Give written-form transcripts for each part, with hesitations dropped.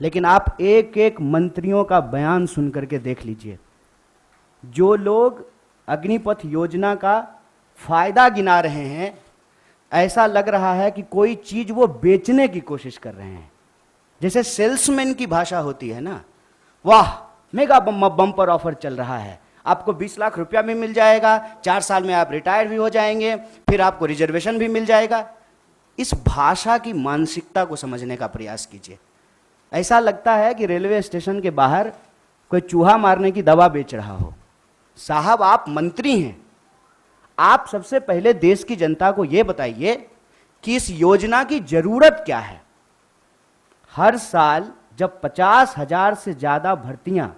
लेकिन आप एक एक मंत्रियों का बयान सुन करके देख लीजिए। जो लोग अग्निपथ योजना का फायदा गिना रहे हैं, ऐसा लग रहा है कि कोई चीज वो बेचने की कोशिश कर रहे हैं। जैसे सेल्समैन की भाषा होती है ना, वाह मेगा बम्पर ऑफर चल रहा है, आपको 20 लाख रुपया भी मिल जाएगा, 4 साल में आप रिटायर भी हो जाएंगे, फिर आपको रिजर्वेशन भी मिल जाएगा। इस भाषा की मानसिकता को समझने का प्रयास कीजिए। ऐसा लगता है कि रेलवे स्टेशन के बाहर कोई चूहा मारने की दवा बेच रहा हो। साहब आप मंत्री हैं, आप सबसे पहले देश की जनता को यह बताइए कि इस योजना की जरूरत क्या है। हर साल जब 50,000 से ज्यादा भर्तियां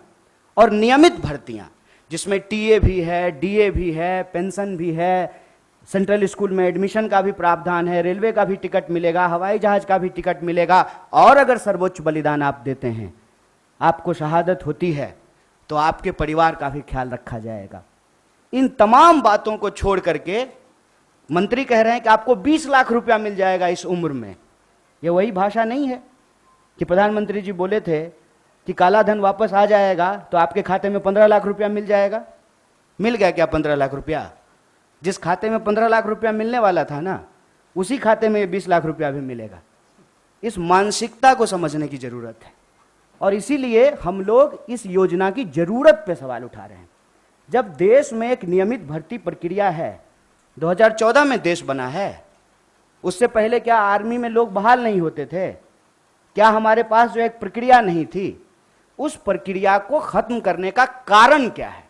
और नियमित भर्तियां, जिसमें टीए भी है, डीए भी है, पेंशन भी है, सेंट्रल स्कूल में एडमिशन का भी प्रावधान है, रेलवे का भी टिकट मिलेगा, हवाई जहाज का भी टिकट मिलेगा, और अगर सर्वोच्च बलिदान आप देते हैं, आपको शहादत होती है, तो आपके परिवार का भी ख्याल रखा जाएगा। इन तमाम बातों को छोड़ करके मंत्री कह रहे हैं कि आपको 20 लाख रुपया मिल जाएगा इस उम्र में। यह वही भाषा नहीं है कि प्रधानमंत्री जी बोले थे कि काला धन वापस आ जाएगा तो आपके खाते में 15 लाख रुपया मिल जाएगा। मिल गया क्या 15 लाख रुपया? जिस खाते में 15 लाख रुपया मिलने वाला था ना, उसी खाते में 20 लाख रुपया भी मिलेगा। इस मानसिकता को समझने की जरूरत है, और इसीलिए हम लोग इस योजना की जरूरत पे सवाल उठा रहे हैं। जब देश में एक नियमित भर्ती प्रक्रिया है, 2014 में देश बना है, उससे पहले क्या आर्मी में लोग बहाल नहीं होते थे? क्या हमारे पास जो एक प्रक्रिया नहीं थी, उस प्रक्रिया को खत्म करने का कारण क्या है?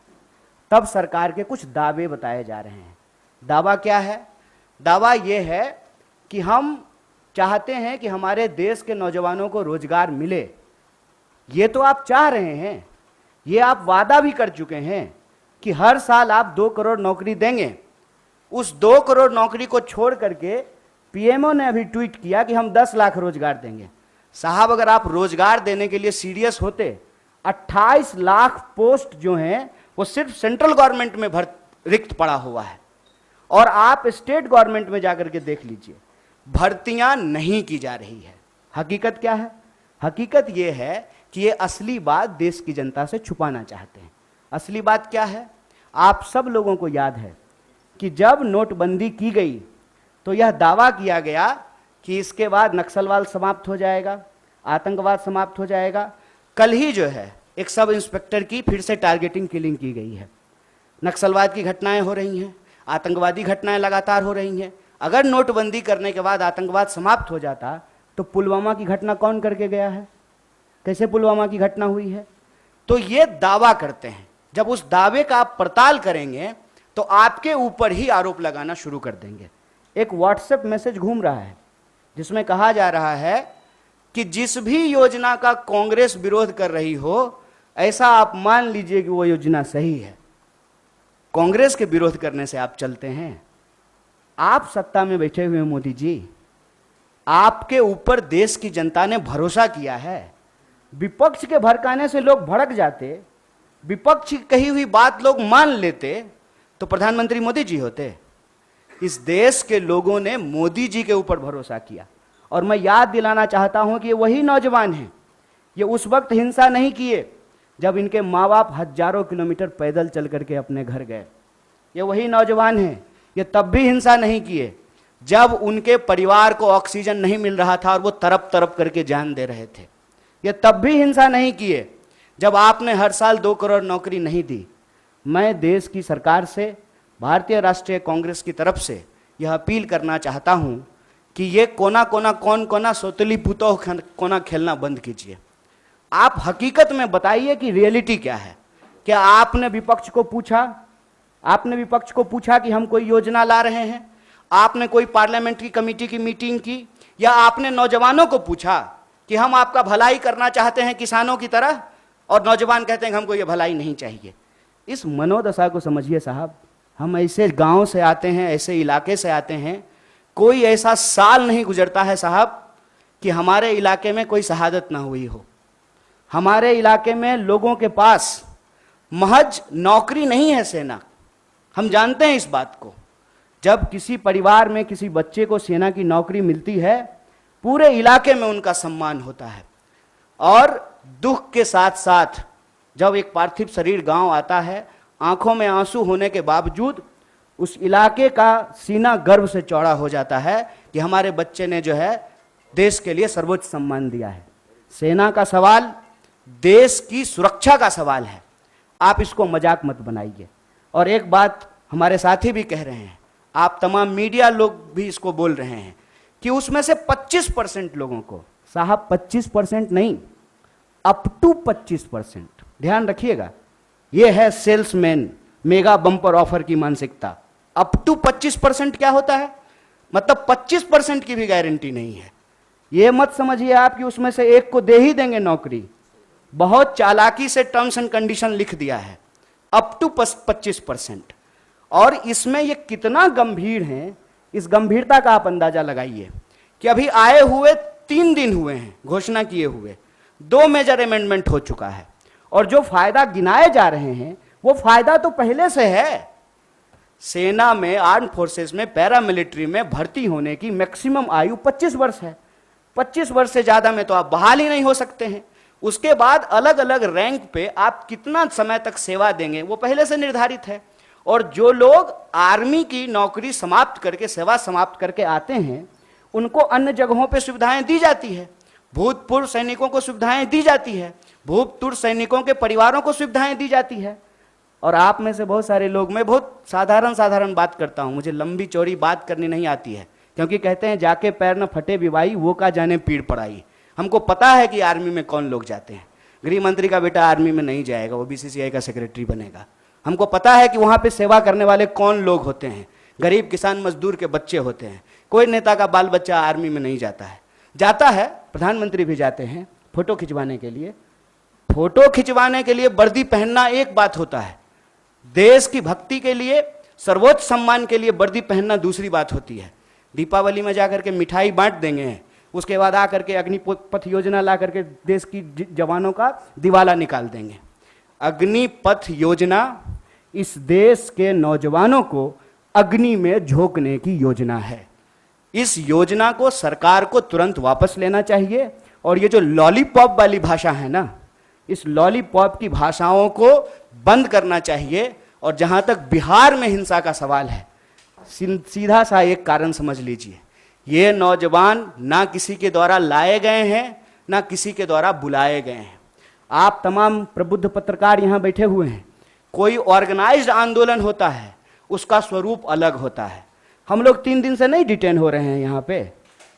तब सरकार के कुछ दावे बताए जा रहे हैं। दावा क्या है? दावा यह है कि हम चाहते हैं कि हमारे देश के नौजवानों को रोजगार मिले। ये तो आप चाह रहे हैं, ये आप वादा भी कर चुके हैं कि हर साल आप 2 करोड़ नौकरी देंगे। उस 2 करोड़ नौकरी को छोड़ करके पीएमओ ने अभी ट्वीट किया कि हम 10 लाख रोजगार देंगे। साहब अगर आप रोजगार देने के लिए सीरियस होते, 28 लाख पोस्ट जो हैं वो सिर्फ सेंट्रल गवर्नमेंट में रिक्त पड़ा हुआ है, और आप स्टेट गवर्नमेंट में जाकर के देख लीजिए, भर्तियां नहीं की जा रही है। हकीकत क्या है? हकीकत यह है कि ये असली बात देश की जनता से छुपाना चाहते हैं। असली बात क्या है? आप सब लोगों को याद है कि जब नोटबंदी की गई तो यह दावा किया गया कि इसके बाद नक्सलवाद समाप्त हो जाएगा, आतंकवाद समाप्त हो जाएगा। कल ही जो है एक सब इंस्पेक्टर की फिर से टारगेटिंग किलिंग की गई है। नक्सलवाद की घटनाएं हो रही हैं, आतंकवादी घटनाएं लगातार हो रही हैं। अगर नोटबंदी करने के बाद आतंकवाद समाप्त हो जाता तो पुलवामा की घटना कौन करके गया है? कैसे पुलवामा की घटना हुई है? तो ये दावा करते हैं। जब उस दावे का आप पड़ताल करेंगे तो आपके ऊपर ही आरोप लगाना शुरू कर देंगे। एक व्हाट्सएप मैसेज घूम रहा है जिसमें कहा जा रहा है कि जिस भी योजना का कांग्रेस विरोध कर रही हो, ऐसा आप मान लीजिए कि वो योजना सही है। कांग्रेस के विरोध करने से आप चलते हैं? आप सत्ता में बैठे हुए मोदी जी, आपके ऊपर देश की जनता ने भरोसा किया है। विपक्ष के भड़काने से लोग भड़क जाते, विपक्ष की कही हुई बात लोग मान लेते, तो प्रधानमंत्री मोदी जी होते। इस देश के लोगों ने मोदी जी के ऊपर भरोसा किया, और मैं याद दिलाना चाहता हूं कि ये वही नौजवान हैं। ये उस वक्त हिंसा नहीं किए जब इनके माँ बाप हजारों किलोमीटर पैदल चल करके अपने घर गए। ये वही नौजवान हैं, ये तब भी हिंसा नहीं किए जब उनके परिवार को ऑक्सीजन नहीं मिल रहा था और वो तरप तरप करके जान दे रहे थे। ये तब भी हिंसा नहीं किए जब आपने हर साल 2 करोड़ नौकरी नहीं दी। मैं देश की सरकार से, भारतीय राष्ट्रीय कांग्रेस की तरफ से यह अपील करना चाहता हूं कि ये कोना कोना कौन कोना सोतली पुतो कोना खेलना बंद कीजिए। आप हकीकत में बताइए कि रियलिटी क्या है। क्या आपने विपक्ष को पूछा? आपने विपक्ष को पूछा कि हम कोई योजना ला रहे हैं? आपने कोई पार्लियामेंट्री कमेटी की मीटिंग की? या आपने नौजवानों को पूछा कि हम आपका भलाई करना चाहते हैं किसानों की तरह, और नौजवान कहते हैं कि हमको ये भलाई नहीं चाहिए? इस मनोदशा को समझिए साहब। हम ऐसे गांव से आते हैं, ऐसे इलाके से आते हैं, कोई ऐसा साल नहीं गुजरता है साहब कि हमारे इलाके में कोई शहादत ना हुई हो। हमारे इलाके में लोगों के पास महज नौकरी नहीं है सेना, हम जानते हैं इस बात को। जब किसी परिवार में किसी बच्चे को सेना की नौकरी मिलती है, पूरे इलाके में उनका सम्मान होता है। और दुख के साथ साथ जब एक पार्थिव शरीर गांव आता है, आंखों में आंसू होने के बावजूद उस इलाके का सीना गर्व से चौड़ा हो जाता है कि हमारे बच्चे ने जो है देश के लिए सर्वोच्च सम्मान दिया है। सेना का सवाल देश की सुरक्षा का सवाल है, आप इसको मजाक मत बनाइए। और एक बात हमारे साथी भी कह रहे हैं, आप तमाम मीडिया लोग भी इसको बोल रहे हैं कि उसमें से 25% लोगों को, साहब 25% नहीं, अप टू 25%, ध्यान रखिएगा, यह है सेल्समैन मेगा बम्पर ऑफर की मानसिकता। अप टू 25% क्या होता है, मतलब 25% की भी गारंटी नहीं है। यह मत समझिए आप कि उसमें से एक को दे ही देंगे नौकरी, बहुत चालाकी से टर्म्स एंड कंडीशन लिख दिया है, अप टू 25%। और इसमें यह कितना गंभीर है, इस गंभीरता का आप अंदाजा लगाइए कि अभी आए हुए 3 दिन हुए हैं घोषणा किए हुए, 2 मेजर अमेंडमेंट हो चुका है, और जो फायदा गिनाए जा रहे हैं वो फायदा तो पहले से है। सेना में, आर्म फोर्सेस में, पैरामिलिट्री में भर्ती होने की मैक्सिमम आयु 25 वर्ष है। 25 वर्ष से ज्यादा में तो आप बहाल ही नहीं हो सकते हैं। उसके बाद अलग अलग रैंक पे आप कितना समय तक सेवा देंगे वो पहले से निर्धारित है। और जो लोग आर्मी की नौकरी समाप्त करके, सेवा समाप्त करके आते हैं, उनको अन्य जगहों पे सुविधाएं दी जाती है। भूतपूर्व सैनिकों को सुविधाएं दी जाती है, भूतपूर्व सैनिकों के परिवारों को सुविधाएं दी जाती है। और आप में से बहुत सारे लोग, मैं बहुत साधारण बात करता हूं, मुझे लंबी चौड़ी बात करनी नहीं आती है, क्योंकि कहते हैं जाके पैर न फटे विवाई, वो का जाने पीड़ पड़ाई। हमको पता है कि आर्मी में कौन लोग जाते हैं। गृह मंत्री का बेटा आर्मी में नहीं जाएगा, वो बीसीसीआई का सेक्रेटरी बनेगा। हमको पता है कि वहां पे सेवा करने वाले कौन लोग होते हैं, गरीब किसान मजदूर के बच्चे होते हैं। कोई नेता का बाल बच्चा आर्मी में नहीं जाता है। जाता है, प्रधानमंत्री भी जाते हैं फोटो खिंचवाने के लिए। फोटो खिंचवाने के लिए वर्दी पहनना एक बात होता है, देश की भक्ति के लिए, सर्वोच्च सम्मान के लिए वर्दी पहनना दूसरी बात होती है। दीपावली में जाकर के मिठाई बांट देंगे, उसके बाद आकर के अग्निपथ योजना ला करके देश की जवानों का दिवाला निकाल देंगे। अग्निपथ योजना इस देश के नौजवानों को अग्नि में झोंकने की योजना है। इस योजना को सरकार को तुरंत वापस लेना चाहिए। और ये जो लॉलीपॉप वाली भाषा है ना, इस लॉलीपॉप की भाषाओं को बंद करना चाहिए। और जहां तक बिहार में हिंसा का सवाल है, सीधा सा एक कारण समझ लीजिए, ये नौजवान ना किसी के द्वारा लाए गए हैं, ना किसी के द्वारा बुलाए गए हैं। आप तमाम प्रबुद्ध पत्रकार यहां बैठे हुए हैं, कोई ऑर्गेनाइज्ड आंदोलन होता है, उसका स्वरूप अलग होता है। हम लोग 3 दिन से नहीं डिटेन हो रहे हैं यहाँ पे,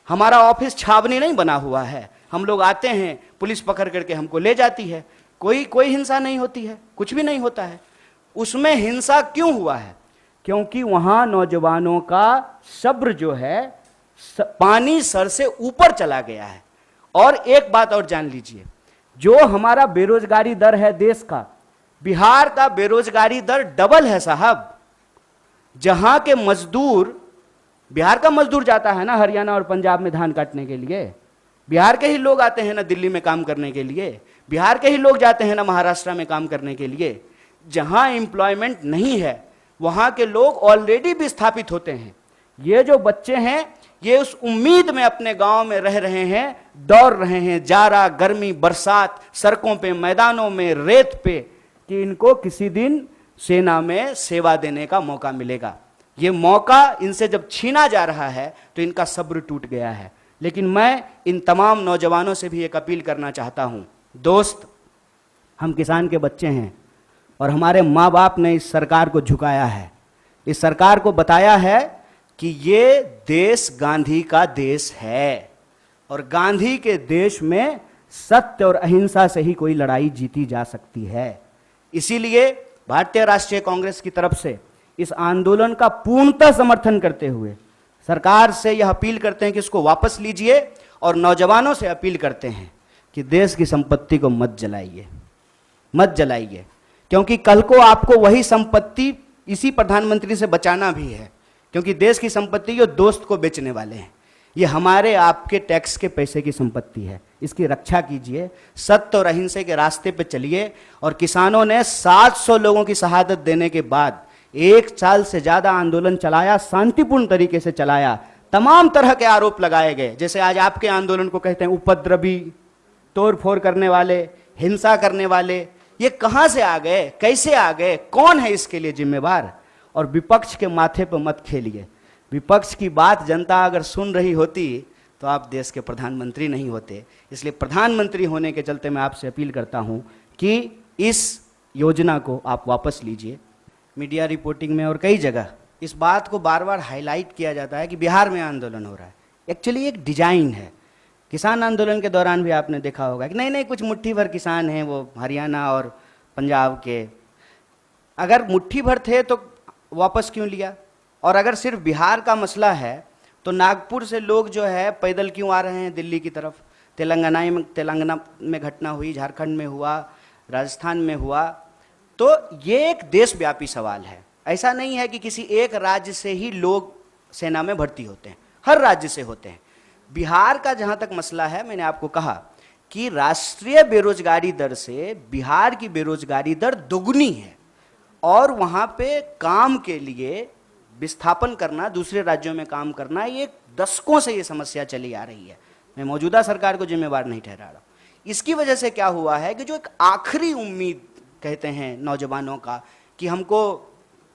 हमारा ऑफिस छावनी नहीं बना हुआ है। हम लोग आते हैं, पुलिस पकड़ करके हमको ले जाती है, कोई हिंसा नहीं होती है, कुछ भी नहीं होता है। उसमें हिंसा क्यों हुआ है? क्योंकि वहां नौजवानों का सब्र जो है पानी सर से ऊपर चला गया है। और एक बात और जान लीजिए, जो हमारा बेरोजगारी दर है देश का, बिहार का बेरोजगारी दर डबल है साहब। जहां के मजदूर, बिहार का मजदूर जाता है ना हरियाणा और पंजाब में धान काटने के लिए, बिहार के ही लोग आते हैं ना दिल्ली में काम करने के लिए, बिहार के ही लोग जाते हैं ना महाराष्ट्र में काम करने के लिए। जहां एम्प्लॉयमेंट नहीं है वहां के लोग ऑलरेडी विस्थापित होते हैं। ये जो बच्चे हैं ये उस उम्मीद में अपने गांव में रह रहे हैं, दौड़ रहे हैं जाड़ा गर्मी बरसात, सड़कों पे, मैदानों में, रेत पे, कि इनको किसी दिन सेना में सेवा देने का मौका मिलेगा। ये मौका इनसे जब छीना जा रहा है तो इनका सब्र टूट गया है। लेकिन मैं इन तमाम नौजवानों से भी एक अपील करना चाहता हूं, दोस्त, हम किसान के बच्चे हैं और हमारे माँ बाप ने इस सरकार को झुकाया है, इस सरकार को बताया है कि ये देश गांधी का देश है और गांधी के देश में सत्य और अहिंसा से ही कोई लड़ाई जीती जा सकती है। इसीलिए भारतीय राष्ट्रीय कांग्रेस की तरफ से इस आंदोलन का पूर्णतः समर्थन करते हुए सरकार से यह अपील करते हैं कि इसको वापस लीजिए, और नौजवानों से अपील करते हैं कि देश की संपत्ति को मत जलाइए, मत जलाइए, क्योंकि कल को आपको वही संपत्ति इसी प्रधानमंत्री से बचाना भी है। क्योंकि देश की संपत्ति ये दोस्त को बेचने वाले हैं, ये हमारे आपके टैक्स के पैसे की संपत्ति है। इसकी रक्षा कीजिए, सत्य और अहिंसा के रास्ते पे चलिए। और किसानों ने 700 लोगों की शहादत देने के बाद 1 साल से ज्यादा आंदोलन चलाया, शांतिपूर्ण तरीके से चलाया। तमाम तरह के आरोप लगाए गए, जैसे आज आपके आंदोलन को कहते हैं उपद्रवी, तोड़ फोड़ करने वाले, हिंसा करने वाले, ये कहां से आ गए, कैसे आ गए, कौन है इसके लिए जिम्मेवार? और विपक्ष के माथे पर मत खेलिए। विपक्ष की बात जनता अगर सुन रही होती तो आप देश के प्रधानमंत्री नहीं होते। इसलिए प्रधानमंत्री होने के चलते मैं आपसे अपील करता हूं कि इस योजना को आप वापस लीजिए। मीडिया रिपोर्टिंग में और कई जगह इस बात को बार बार हाईलाइट किया जाता है कि बिहार में आंदोलन हो रहा है। एक्चुअली एक डिजाइन है। किसान आंदोलन के दौरान भी आपने देखा होगा कि नहीं नहीं कुछ मुट्ठी भर किसान हैं वो हरियाणा और पंजाब के। अगर मुट्ठी भर थे तो वापस क्यों लिया? और अगर सिर्फ बिहार का मसला है तो नागपुर से लोग जो है पैदल क्यों आ रहे हैं दिल्ली की तरफ? तेलंगाना में घटना हुई, झारखंड में हुआ, राजस्थान में हुआ। तो ये एक देशव्यापी सवाल है। ऐसा नहीं है कि किसी एक राज्य से ही लोग सेना में भर्ती होते हैं, हर राज्य से होते हैं। बिहार का जहां तक मसला है, मैंने आपको कहा कि राष्ट्रीय बेरोजगारी दर से बिहार की बेरोजगारी दर दोगुनी है और वहां पे काम के लिए विस्थापन करना, दूसरे राज्यों में काम करना, ये दशकों से ये समस्या चली आ रही है। मैं मौजूदा सरकार को जिम्मेवार नहीं ठहरा रहा। इसकी वजह से क्या हुआ है कि जो एक आखिरी उम्मीद कहते हैं नौजवानों का कि हमको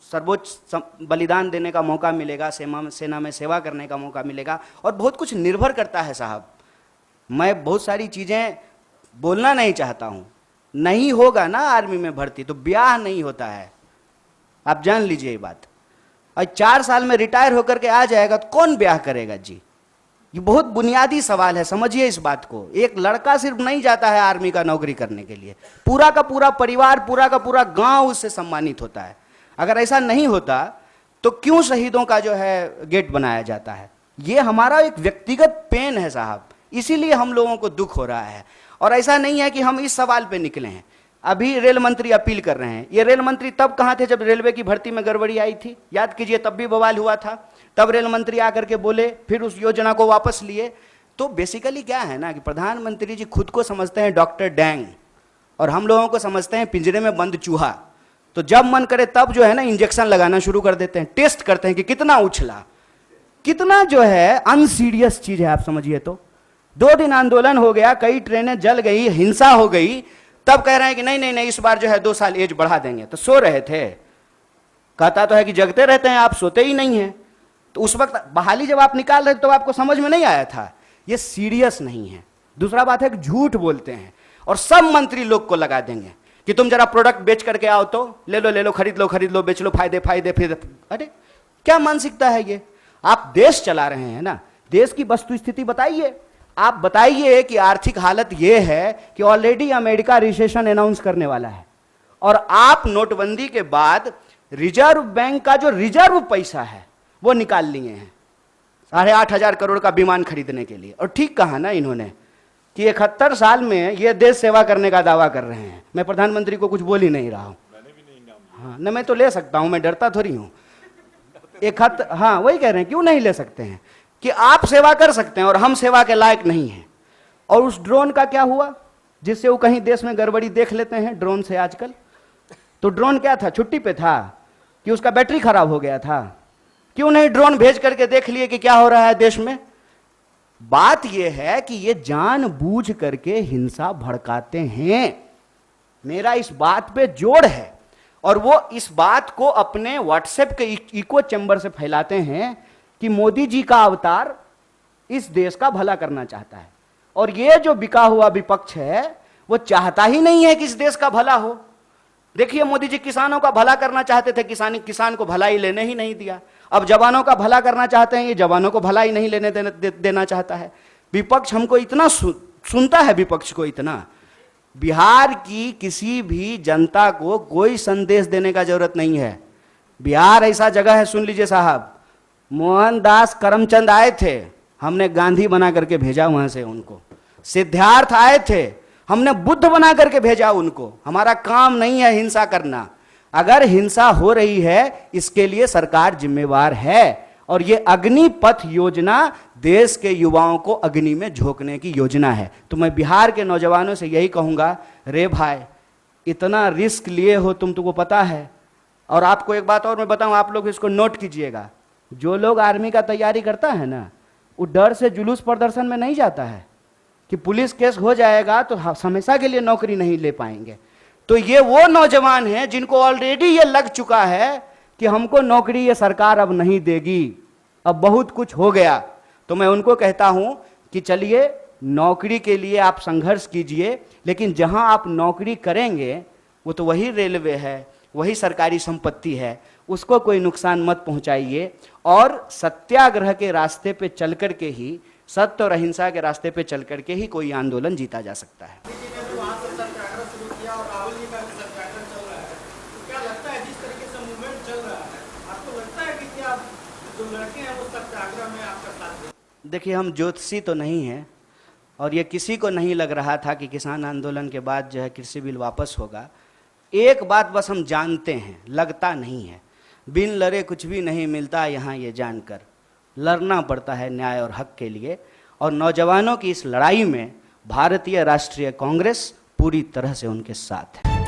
सर्वोच्च बलिदान देने का मौका मिलेगा, सेना में सेवा करने का मौका मिलेगा, और बहुत कुछ निर्भर करता है साहब। मैं बहुत सारी चीज़ें बोलना नहीं चाहता हूँ। नहीं होगा ना आर्मी में भर्ती तो ब्याह नहीं होता है, आप जान लीजिए ये बात। और 4 साल में रिटायर होकर के आ जाएगा तो कौन ब्याह करेगा जी? ये बहुत बुनियादी सवाल है, समझिए इस बात को। एक लड़का सिर्फ नहीं जाता है आर्मी का नौकरी करने के लिए, पूरा का पूरा परिवार, पूरा का पूरा गांव उससे सम्मानित होता है। अगर ऐसा नहीं होता तो क्यों शहीदों का जो है गेट बनाया जाता है? ये हमारा एक व्यक्तिगत पेन है साहब, इसीलिए हम लोगों को दुख हो रहा है। और ऐसा नहीं है कि हम इस सवाल पे निकले हैं। अभी रेल मंत्री अपील कर रहे हैं। ये रेल मंत्री तब कहां थे जब रेलवे की भर्ती में गड़बड़ी आई थी? याद कीजिए, तब भी बवाल हुआ था। तब रेल मंत्री आकर के बोले, फिर उस योजना को वापस लिए। तो बेसिकली क्या है ना कि प्रधानमंत्री जी खुद को समझते हैं डॉक्टर डैंग और हम लोगों को समझते हैं पिंजरे में बंद चूहा। तो जब मन करे तब जो है ना इंजेक्शन लगाना शुरू कर देते हैं, टेस्ट करते हैं कि कितना उछला, कितना जो है अनसीरियस चीज है। आप समझिए तो 2 दिन आंदोलन हो गया, कई ट्रेनें जल गई, हिंसा हो गई, तब कह रहे हैं कि नहीं नहीं नहीं इस बार जो है 2 साल एज बढ़ा देंगे। तो सो रहे थे, कहता तो है कि जगते रहते हैं आप, सोते ही नहीं हैं। तो उस वक्त बहाली जब आप निकाल रहे थे तो आपको समझ में नहीं आया था। ये सीरियस नहीं है। दूसरा बात है कि झूठ बोलते हैं और सब मंत्री लोग को लगा देंगे कि तुम जरा प्रोडक्ट बेच करके आओ तो ले लो, खरीद लो, बेच लो, फायदे फिर। अरे क्या मानसिकता है ये? आप देश चला रहे हैं ना, देश की वस्तु स्थिति बताइए। आप बताइए कि आर्थिक हालत यह है कि ऑलरेडी अमेरिका रिसेशन अनाउंस करने वाला है और आप नोटबंदी के बाद रिजर्व बैंक का जो रिजर्व पैसा है वो निकाल लिए हैं 8,500 करोड़ का विमान खरीदने के लिए। और ठीक कहा ना इन्होंने कि 71 साल में ये देश सेवा करने का दावा कर रहे हैं। मैं प्रधानमंत्री को कुछ बोल ही नहीं रहा हूं। हाँ न, मैं तो ले सकता हूं, मैं डरता थोड़ी हूं। हाँ वही कह रहे हैं, क्यों नहीं ले सकते हैं कि आप सेवा कर सकते हैं और हम सेवा के लायक नहीं हैं। और उस ड्रोन का क्या हुआ जिससे वो कहीं देश में गड़बड़ी देख लेते हैं ड्रोन से आजकल? तो ड्रोन क्या था, छुट्टी पे था कि उसका बैटरी खराब हो गया था? क्यों नहीं ड्रोन भेज करके देख लिए कि क्या हो रहा है देश में? बात यह है कि ये जानबूझ करके हिंसा भड़काते हैं। मेरा इस बात पे जोर है और वो इस बात को अपने व्हाट्सएप के इको चैम्बर से फैलाते हैं कि मोदी जी का अवतार इस देश का भला करना चाहता है। और ये जो बिका हुआ विपक्ष है वो चाहता ही नहीं है कि इस देश का भला हो। देखिए मोदी जी किसानों का भला करना चाहते थे, किसान को भलाई लेने ही नहीं दिया। अब जवानों का भला करना चाहते हैं, ये जवानों को भलाई नहीं लेने देना चाहता है। विपक्ष हमको इतना सुनता है, विपक्ष को इतना। बिहार की किसी भी जनता को कोई संदेश देने का जरूरत नहीं है। बिहार ऐसा जगह है, सुन लीजिए साहब, मोहनदास करमचंद आए थे, हमने गांधी बना करके भेजा वहां से उनको। सिद्धार्थ आए थे, हमने बुद्ध बना करके भेजा उनको। हमारा काम नहीं है हिंसा करना। अगर हिंसा हो रही है इसके लिए सरकार जिम्मेवार है। और ये अग्निपथ योजना देश के युवाओं को अग्नि में झोंकने की योजना है। तो मैं बिहार के नौजवानों से यही कहूंगा, रे भाई इतना रिस्क लिए हो तुमको पता है। और आपको एक बात और मैं बताऊं, आप लोग इसको नोट कीजिएगा, जो लोग आर्मी का तैयारी करता है ना वो डर से जुलूस प्रदर्शन में नहीं जाता है। कि पुलिस केस हो जाएगा तो हमेशा के लिए नौकरी नहीं ले पाएंगे। तो ये वो नौजवान हैं जिनको ऑलरेडी ये लग चुका है कि हमको नौकरी ये सरकार अब नहीं देगी, अब बहुत कुछ हो गया। तो मैं उनको कहता हूं कि चलिए नौकरी के लिए आप संघर्ष कीजिए, लेकिन जहां आप नौकरी करेंगे वो तो वही रेलवे है, वही सरकारी संपत्ति है, उसको कोई नुकसान मत पहुंचाइए। और सत्याग्रह के रास्ते पे चल करके ही, सत्य और अहिंसा के रास्ते पे चल करके ही कोई आंदोलन जीता जा सकता है। देखिए, हम ज्योतिषी तो नहीं हैं और ये किसी को नहीं लग रहा था कि किसान आंदोलन के बाद जो है कृषि बिल वापस होगा। एक बात बस हम जानते हैं, लगता नहीं है, बिन लड़े कुछ भी नहीं मिलता यहाँ, ये जानकर लड़ना पड़ता है न्याय और हक के लिए। और नौजवानों की इस लड़ाई में भारतीय राष्ट्रीय कांग्रेस पूरी तरह से उनके साथ है।